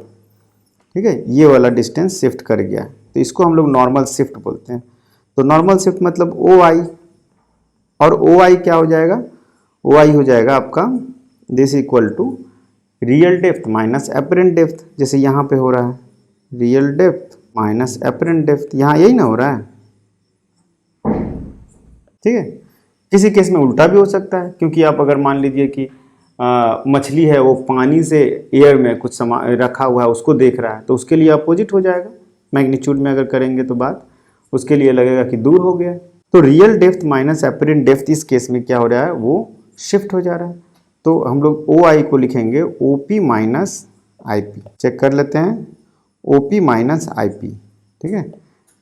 ठीक है, ये वाला डिस्टेंस शिफ्ट कर गया है, तो इसको हम लोग नॉर्मल शिफ्ट बोलते हैं। तो नॉर्मल शिफ्ट मतलब ओ आई, और ओ आई क्या हो जाएगा, ओ आई हो जाएगा आपका this equal to real depth minus apparent depth. जैसे यहाँ पे हो रहा है real depth minus apparent depth, यहाँ यही ना हो रहा है। ठीक है, किसी केस में उल्टा भी हो सकता है, क्योंकि आप अगर मान लीजिए कि मछली है, वो पानी से एयर में कुछ सामान रखा हुआ है, उसको देख रहा है, तो उसके लिए अपोजिट हो जाएगा। मैग्नीट्यूड में अगर करेंगे तो बात उसके लिए लगेगा कि दूर हो गया। तो real depth minus apparent depth इस केस में क्या हो रहा है, वो शिफ्ट हो जा रहा है। तो हम लोग ओ आई को लिखेंगे O P minus I P. Check कर लेते हैं, O P minus I P. ठीक है,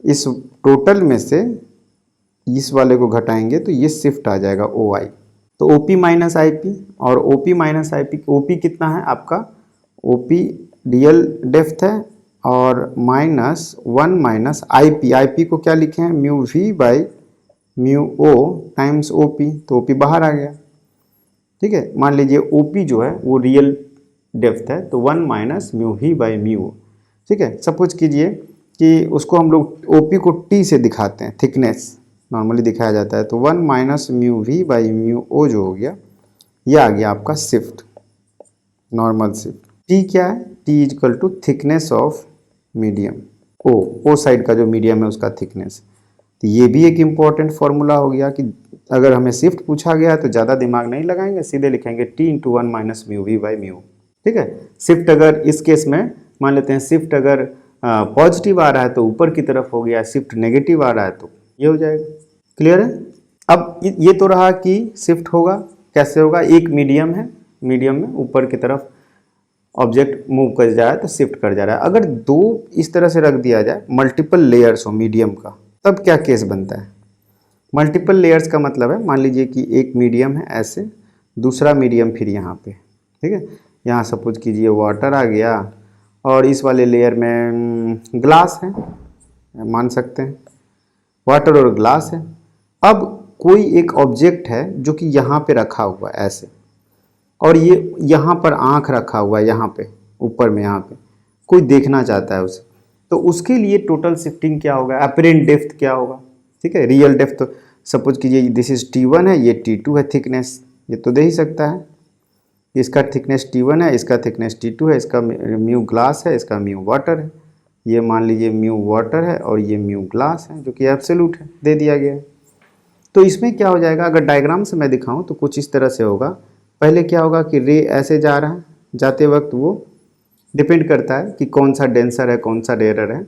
इस टोटल में से इस वाले को घटाएंगे तो ये शिफ्ट आ जाएगा ओ आई। तो O P minus I P, और O P minus I P, O P कितना है आपका, ओ पी रियल डेप्थ है, और minus 1 minus I P. I P को क्या लिखे हैं, mu V by mu O times O P, तो ओ पी बाहर आ गया। ठीक है, मान लीजिए ओ पी जो है वो रियल डेप्थ है, तो 1 minus mu V by mu O. ठीक है, सपोज कीजिए कि उसको हम लोग ओ पी को टी से दिखाते हैं, थिकनेस नॉर्मली दिखाया जाता है, तो 1 minus mu V by mu O जो हो गया, यह आ गया आपका शिफ्ट, नॉर्मल शिफ्ट। टी क्या है, T is equal to thickness of medium, O side का जो मीडियम है उसका थिकनेस। तो ये भी एक इम्पॉर्टेंट फॉर्मूला हो गया कि अगर हमें शिफ्ट पूछा गया है तो ज़्यादा दिमाग नहीं लगाएंगे, सीधे लिखेंगे T into 1 minus mu V by mu. ठीक है, शिफ्ट अगर इस केस में मान लेते हैं, शिफ्ट अगर पॉजिटिव आ रहा है तो ऊपर की तरफ हो गया, शिफ्ट नेगेटिव आ रहा है तो ये हो जाएगा। क्लियर है? अब ये तो रहा कि शिफ्ट होगा कैसे होगा, एक मीडियम है, मीडियम में ऊपर की तरफ ऑब्जेक्ट मूव कर जा रहा है तो शिफ्ट कर जा रहा है। अगर दो इस तरह से रख दिया जाए, मल्टीपल लेयर्स हो मीडियम का, तब क्या केस बनता है। मल्टीपल लेयर्स का मतलब है, मान लीजिए कि एक मीडियम है ऐसे, दूसरा मीडियम फिर यहाँ पे। ठीक है, यहाँ सपोज कीजिए वाटर आ गया, और इस वाले लेयर में ग्लास है, मान सकते हैं वाटर और ग्लास है। अब कोई एक ऑब्जेक्ट है जो कि यहाँ पे रखा हुआ है ऐसे, और ये यहाँ पर आँख रखा हुआ है, यहाँ पे ऊपर में, यहाँ पे कोई देखना चाहता है उसे, तो उसके लिए टोटल शिफ्टिंग क्या होगा, अपरेंट डेप्थ क्या होगा। ठीक है, रियल डेप्थ तो सपोज कीजिए दिस इज T1 है, ये T2 है थिकनेस, ये तो दे ही सकता है। इसका थिकनेस T1 है, इसका थिकनेस T2 है, इसका म्यू ग्लास है, इसका म्यू वाटर है। ये मान लीजिए म्यू वाटर है और ये म्यू ग्लास है, जो कि एब्सोल्यूट है, दे दिया गया है। तो इसमें क्या हो जाएगा, अगर डायग्राम से मैं दिखाऊं तो कुछ इस तरह से होगा। पहले क्या होगा कि रे ऐसे जा रहा है, जाते वक्त वो डिपेंड करता है कि कौन सा डेंसर है कौन सा रेयर है।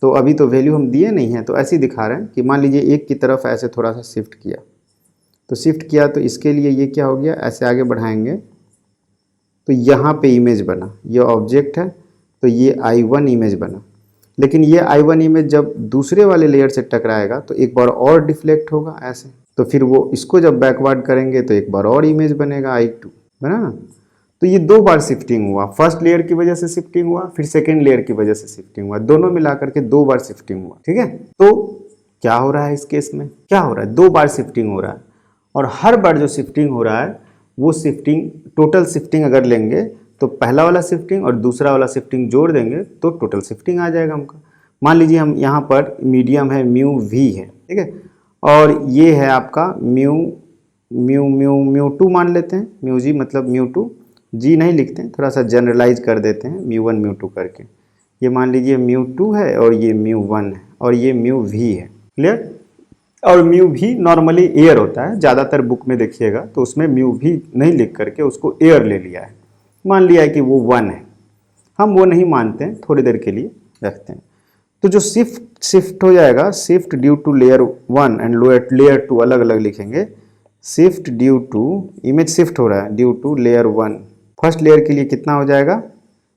तो अभी तो वैल्यू हम दिए नहीं हैं, तो ऐसे ही दिखा रहे हैं कि मान लीजिए एक की तरफ ऐसे थोड़ा सा शिफ्ट किया, तो शिफ्ट किया तो इसके लिए ये क्या हो गया, ऐसे आगे बढ़ाएंगे तो यहाँ पे इमेज बना, ये ऑब्जेक्ट है तो ये I1 इमेज बना। लेकिन ये I1 इमेज जब दूसरे वाले लेयर से टकराएगा तो एक बार और डिफ्लेक्ट होगा ऐसे, तो फिर वो इसको जब बैकवर्ड करेंगे तो एक बार और इमेज बनेगा I2, बना ना। तो ये 2 बार शिफ्टिंग हुआ, फर्स्ट लेयर की वजह से शिफ्टिंग हुआ, फिर सेकेंड लेयर की वजह से शिफ्टिंग हुआ, दोनों मिलाकर के 2 बार शिफ्टिंग हुआ। ठीक है, तो क्या हो रहा है इस केस में, क्या हो रहा है, 2 बार शिफ्टिंग हो रहा है। और हर बार जो शिफ्टिंग हो रहा है वो शिफ्टिंग, टोटल शिफ्टिंग अगर लेंगे तो पहला वाला शिफ्टिंग और दूसरा वाला शिफ्टिंग जोड़ देंगे तो टोटल शिफ्टिंग आ जाएगा हमका। मान लीजिए हम यहाँ पर मीडियम है म्यू वी है, ठीक है, और ये है आपका mu mu mu mu two मान लेते हैं, म्यू जी मतलब म्यू टू, जी नहीं लिखते हैं, थोड़ा सा जनरलाइज कर देते हैं म्यू वन म्यू टू करके। ये मान लीजिए म्यू टू है और ये म्यू वन है और ये म्यू वी है, क्लियर। और म्यू भी नॉर्मली एयर होता है, ज़्यादातर बुक में देखिएगा तो उसमें म्यू भी नहीं लिख करके उसको एयर ले लिया है, मान लिया है कि वो 1 है। हम वो नहीं मानते हैं, थोड़ी देर के लिए रखते हैं। तो जो शिफ्ट हो जाएगा, shift due to layer 1 and layer 2 अलग अलग लिखेंगे। Shift due to, image shift हो रहा है due to layer 1, first layer के लिए कितना हो जाएगा,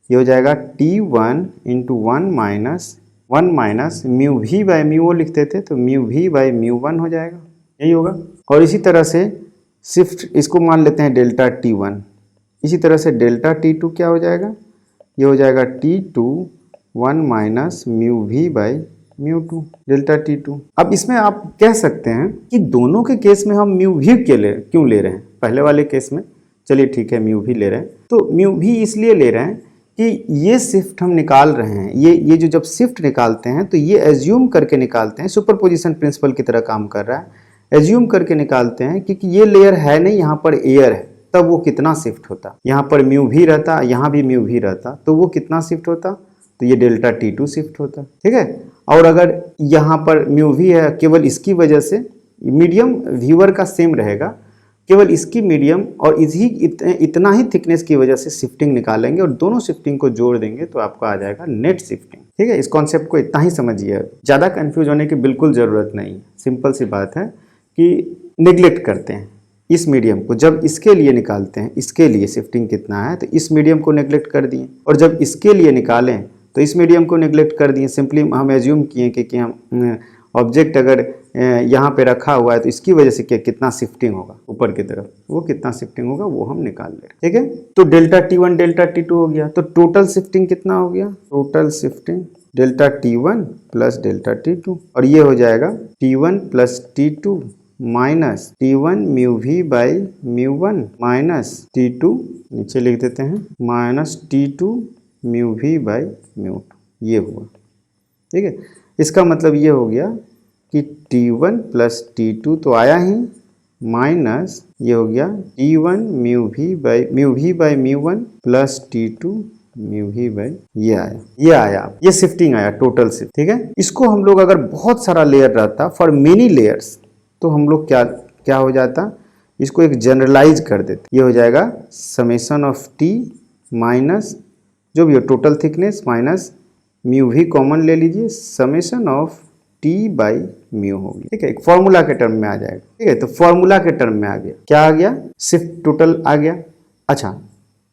ये हो जाएगा T1 into 1 minus mu V by mu O लिखते थे तो म्यू वी बाई म्यू 1 हो जाएगा, यही होगा। और इसी तरह से शिफ्ट इसको मान लेते हैं डेल्टा T1, इसी तरह से डेल्टा T2 क्या हो जाएगा, ये हो जाएगा T2 1 minus mu V by mu 2 delta T2। अब इसमें आप कह सकते हैं कि दोनों के केस में हम म्यू वी क्यों ले रहे हैं, पहले वाले केस में चलिए ठीक है म्यू वी ले रहे हैं, तो म्यू वी इसलिए ले रहे हैं कि ये शिफ्ट हम निकाल रहे हैं, ये जो जब शिफ्ट निकालते हैं तो ये एज्यूम करके निकालते हैं, सुपरपोजिशन प्रिंसिपल की तरह काम कर रहा है, एज्यूम करके निकालते हैं क्योंकि ये लेयर है नहीं, यहाँ पर एयर है, तब वो कितना शिफ्ट होता, यहाँ पर म्यू भी रहता, यहाँ भी म्यू भी रहता, तो वो कितना शिफ्ट होता, तो ये डेल्टा T2 शिफ्ट होता, ठीक है। और अगर यहाँ पर म्यू भी है, केवल इसकी वजह से मीडियम व्यूअर का सेम रहेगा, केवल इसकी मीडियम और इतना ही थिकनेस की वजह से शिफ्टिंग निकालेंगे और दोनों शिफ्टिंग को जोड़ देंगे तो आपको आ जाएगा नेट शिफ्टिंग, ठीक है। इस कॉन्सेप्ट को इतना ही समझिए, ज़्यादा कंफ्यूज होने की बिल्कुल ज़रूरत नहीं, सिंपल सी बात है कि नेग्लेक्ट करते हैं इस मीडियम को, जब इसके लिए निकालते हैं इसके लिए शिफ्टिंग कितना है तो इस मीडियम को नेग्लेक्ट कर दिए, और जब इसके लिए निकालें तो इस मीडियम को नेग्लेक्ट कर दिए। सिंपली हम एज्यूम किए कि हम ऑब्जेक्ट अगर यहाँ पे रखा हुआ है तो इसकी वजह से क्या कितना शिफ्टिंग होगा ऊपर की तरफ, वो कितना शिफ्टिंग होगा वो हम निकाल ले, ठीक है। तो डेल्टा T1 डेल्टा T2 हो गया, तो टोटल शिफ्टिंग कितना हो गया, total shifting delta T1 plus delta T2, और ये हो जाएगा T1 plus T2 minus T1 mu V by mu 1 minus T2, नीचे लिख देते हैं, minus T2 mu V by mu 2, ये हुआ, ठीक है। इसका मतलब ये हो गया कि T1 प्लस T2 तो आया ही, माइनस ये हो गया T1 mu V by mu 1 plus T2 mu V by, ये आया, ये शिफ्टिंग आया, टोटल शिफ्ट, ठीक है। इसको हम लोग अगर बहुत सारा लेयर रहता फॉर मेनी लेयर्स तो हम लोग क्या हो जाता, इसको एक जनरलाइज कर देते, ये हो जाएगा समेशन ऑफ T माइनस जो भी हो टोटल थिकनेस माइनस म्यू भी कॉमन ले लीजिए, summation of T by mu होगी, ठीक है, एक फॉर्मूला के टर्म में आ जाएगा, ठीक है। तो फॉर्मूला के टर्म में आ गया, क्या आ गया, शिफ्ट टोटल आ गया। अच्छा,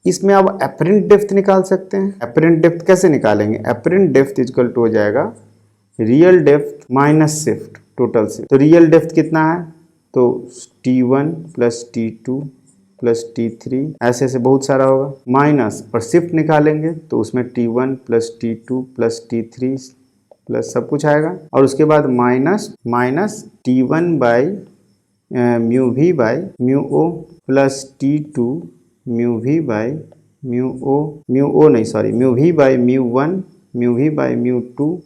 इसमें आप एपरेंट डेप्थ निकाल सकते हैं, एपरेंट डेप्थ कैसे निकालेंगे, एपरेंट डेप्थ इक्वल टू हो जाएगा real depth minus shift total shift, तो रियल डेप्थ कितना है, तो T1 plus T2 plus T3 ऐसे ऐसे बहुत सारा होगा, माइनस और शिफ्ट निकालेंगे तो उसमें T1 plus T2 plus T3 plus सब कुछ आएगा, और उसके बाद minus T1 by mu V by mu O plus T2 mu V by mu V by mu 1 mu V by mu 2,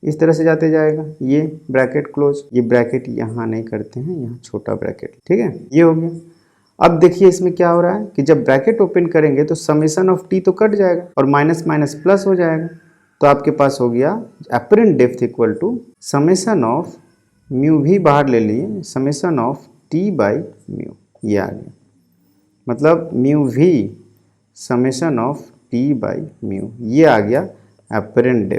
इस तरह से जाते जाएगा, ये ब्रैकेट क्लोज, ये ब्रैकेट यहाँ नहीं करते हैं, यहाँ छोटा ब्रैकेट, ठीक है, ये हो गया। अब देखिए इसमें क्या हो रहा है कि जब ब्रैकेट ओपन करेंगे तो समेशन ऑफ T तो कट जाएगा और माइनस माइनस प्लस हो जाएगा, तो आपके पास हो गया apparent depth equal to summation of mu भी बाहर ले लिए, summation of T by mu, ये आ गया, मतलब म्यू भी summation of T by mu, ये आ गया अपरेंट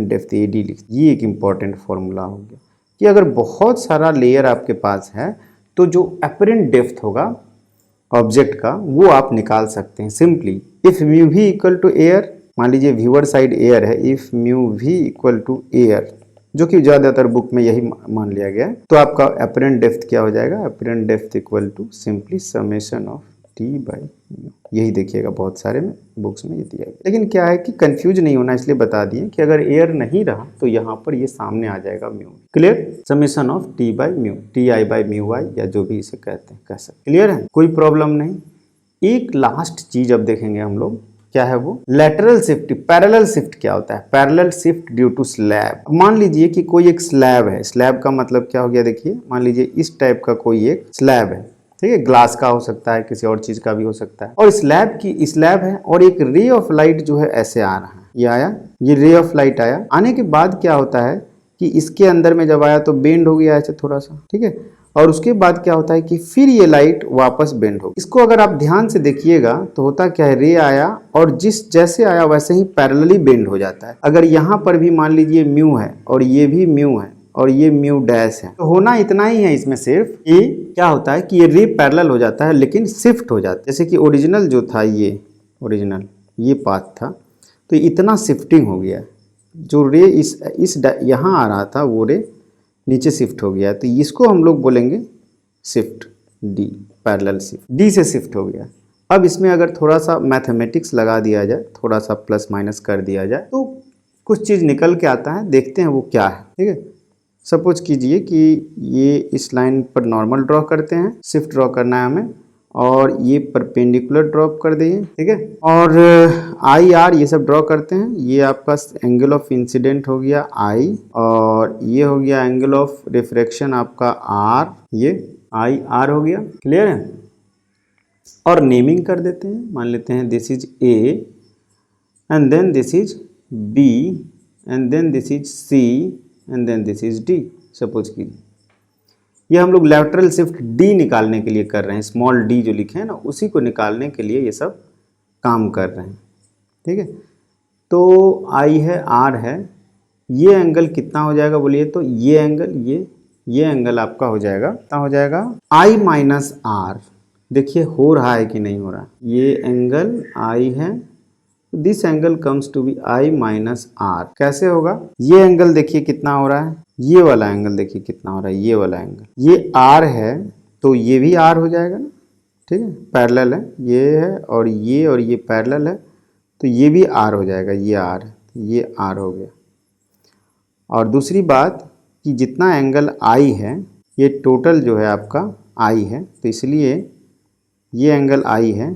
डेप्थ AD लिख। ये एक इम्पॉर्टेंट फॉर्मूला हो गया कि अगर बहुत सारा लेयर आपके पास है तो जो अपरेंट डेप्थ होगा ऑब्जेक्ट का वो आप निकाल सकते हैं सिंपली। इफ म्यू भी इक्वल टू एयर, मान लीजिए व्यूअर साइड एयर है, इफ म्यू भी इक्वल टू एयर, जो कि ज़्यादातर बुक में यही मान लिया गया है, तो आपका अपरेंट डेप्थ क्या हो जाएगा, apparent depth equal to simply summation of T by mu. यही देखिएगा बहुत सारे में बुक्स में ये दिया गया। लेकिन क्या है कि कंफ्यूज नहीं होना इसलिए बता दिए कि अगर एयर नहीं रहा तो यहाँ पर ये सामने आ जाएगा mu. Clear, summation of T by mu, T I by mu I, या जो भी इसे कहते हैं कह सकते। क्लियर है, कोई प्रॉब्लम नहीं। एक लास्ट चीज अब देखेंगे हम लोग, क्या है वो, लेटरल शिफ्ट। पैरेलल शिफ्ट क्या होता है, parallel shift due to slab. मान लीजिए कि कोई एक स्लैब है, स्लैब का मतलब क्या हो गया, देखिए मान लीजिए इस टाइप का कोई एक स्लैब है, ठीक है, ग्लास का हो सकता है, किसी और चीज का भी हो सकता है, और स्लैब है और एक रे ऑफ लाइट जो है ऐसे आ रहा है, ये आया, ये रे ऑफ लाइट आया। आने के बाद क्या होता है कि इसके अंदर में जब आया तो बेंड हो गया ऐसे थोड़ा सा, ठीक है, और उसके बाद क्या होता है कि फिर ये लाइट वापस बेंड हो। इसको अगर आप ध्यान से देखिएगा तो होता क्या है, रे आया और जिस जैसे आया वैसे ही पैरेलली बेंड हो जाता है। अगर यहाँ पर भी मान लीजिए म्यू है और ये भी म्यू है और ये म्यू डैश है, तो होना इतना ही है इसमें सिर्फ कि क्या होता है कि ये रे पैरेलल हो जाता है लेकिन शिफ्ट हो जाता है। जैसे कि ओरिजिनल जो था, ओरिजिनल ये पाथ था, तो इतना शिफ्टिंग हो गया, जो रे इस यहाँ आ रहा था वो रे नीचे शिफ्ट हो गया, तो इसको हम लोग बोलेंगे shift D, parallel shift, D से शिफ्ट हो गया। अब इसमें अगर थोड़ा सा मैथमेटिक्स लगा दिया जाए, थोड़ा सा प्लस माइनस कर दिया जाए, तो कुछ चीज़ निकल के आता है, देखते हैं वो क्या है। ठीक है, सपोज कीजिए कि ये इस लाइन पर नॉर्मल ड्रॉ करते हैं, शिफ्ट ड्रॉ करना है हमें, और ये परपेंडिकुलर ड्रॉप कर दिए, ठीक है, और आई आर ये सब ड्रॉ करते हैं। ये आपका एंगल ऑफ इंसिडेंट हो गया आई, और ये हो गया एंगल ऑफ रिफ्रैक्शन आपका आर, ये आई आर हो गया। क्लियर है, और नेमिंग कर देते हैं, मान लेते हैं this is A and then this is B and then this is C and then this is D. Suppose कीजिए ये हम लोग लैटरल शिफ्ट डी निकालने के लिए कर रहे हैं, स्मॉल डी जो लिखे हैं ना, उसी को निकालने के लिए ये सब काम कर रहे हैं। ठीक है, तो आई है आर है, ये एंगल कितना हो जाएगा बोलिए, तो ये एंगल, ये एंगल आपका हो जाएगा, कितना हो जाएगा, आई माइनस आर। देखिए हो रहा है कि नहीं हो रहा, ये एंगल आई है, this angle comes to be I minus R. कैसे होगा, ये एंगल देखिए कितना हो रहा है, ये वाला एंगल देखिए कितना हो रहा है, ये वाला एंगल, ये आर है तो ये भी आर हो जाएगा ना, ठीक है, पैरेलल है, ये है और ये पैरेलल है, तो ये भी आर हो जाएगा, ये आर है, ये आर हो गया। और दूसरी बात कि जितना एंगल आई है ये टोटल जो है आपका आई है, तो इसलिए ये एंगल आई है,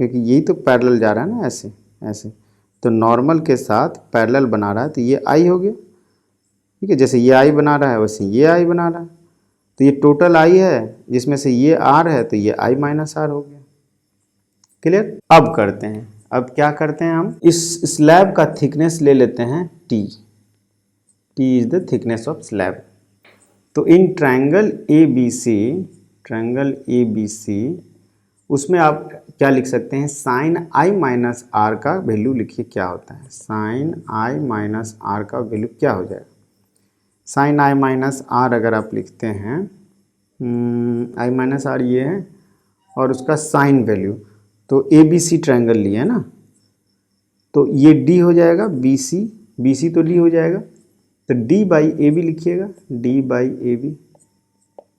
क्योंकि यही तो पैरेलल जा रहा है ना, ऐसे ऐसे, तो नॉर्मल के साथ पैरेलल बना रहा है, तो ये आई हो गया। ठीक है, जैसे ये आई बना रहा है वैसे ये आई बना रहा है, तो ये टोटल आई है जिसमें से ये आर है, तो ये आई माइनस आर हो गया। क्लियर, अब करते हैं, अब क्या करते हैं, हम इस स्लैब का थिकनेस ले लेते हैं T, T is the thickness of slab. तो in triangle A B C, उसमें आप क्या लिख सकते हैं, साइन आई माइनस आर का वैल्यू लिखिए क्या होता है, साइन आई माइनस आर का वैल्यू क्या हो जाएगा। साइन आई माइनस आर अगर आप लिखते हैं, आई माइनस आर ये है और उसका साइन वैल्यू, तो ए बी सी ट्रायंगल लिए है ना, तो ये डी हो जाएगा, बी सी तो डी हो जाएगा, तो डी बाई ए बी लिखिएगा, डी बाई ए बी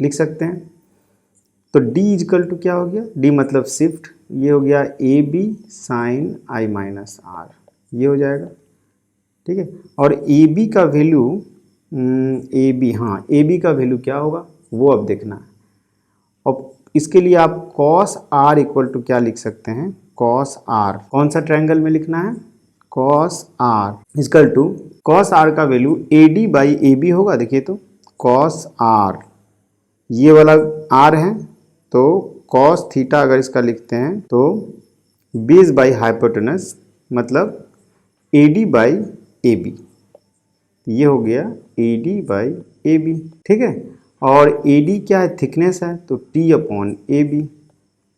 लिख सकते हैं। तो d इजकल टू क्या हो गया, d मतलब शिफ्ट, ये हो गया A B sine I minus R, ये हो जाएगा। ठीक है, और ए बी का वैल्यू, ए बी, हाँ ए बी का वैल्यू क्या होगा वो अब देखना है। अब इसके लिए आप कॉस आर इक्वल टू क्या लिख सकते हैं, कॉस आर, कौन सा ट्रायंगल में लिखना है, cos R equal to, cos R का value A D by A B होगा। देखिए तो कॉस आर, ये वाला आर है, तो कॉस थीटा अगर इसका लिखते हैं तो बेस बाई हाइपोटेनस, मतलब A D by A B, ये हो गया A D by A B. ठीक है, और ए डी क्या है, थिकनेस है, तो टी अपॉन ए बी,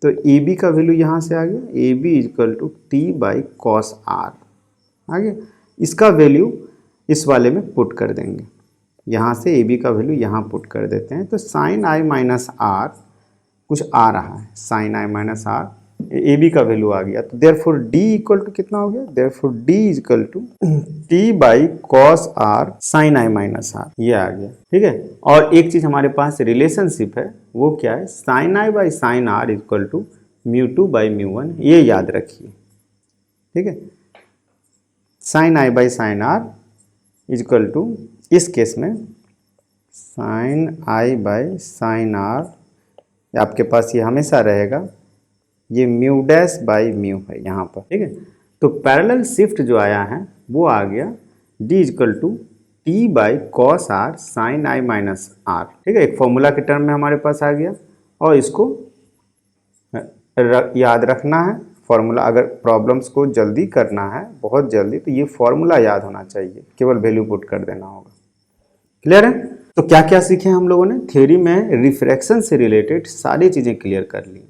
तो ए बी का वैल्यू यहाँ से आ गया, A B is equal to T by cos R आ गया। इसका वैल्यू इस वाले में पुट कर देंगे, यहाँ से ए बी का वैल्यू यहाँ पुट कर देते हैं। तो साइन आई माइनस आर कुछ आ रहा है, sine I minus R, A B का वैल्यू आ गया। तो देयरफॉर डी इक्वल टू कितना हो गया, therefore D equal to T by cos R sine I minus R, ये आ गया। ठीक है, और एक चीज हमारे पास रिलेशनशिप है, वो क्या है, sine I by sine R equal to mu two by mu one, ये याद रखिए। ठीक है, sine I by sine R equal to, इस केस में sine I by sine R आपके पास ये हमेशा रहेगा, ये म्यू डैश बाई म्यू है यहाँ पर। ठीक है, तो पैरेलल शिफ्ट जो आया है वो आ गया D equal to T by cos R sine I minus R. ठीक है, एक फॉर्मूला के टर्म में हमारे पास आ गया, और इसको याद रखना है फॉर्मूला। अगर प्रॉब्लम्स को जल्दी करना है, बहुत जल्दी, तो ये फॉर्मूला याद होना चाहिए, केवल वैल्यू पुट कर देना होगा। क्लियर है? तो क्या क्या सीखे हम लोगों ने? थ्योरी में रिफ्रैक्शन से रिलेटेड सारी चीज़ें क्लियर कर ली।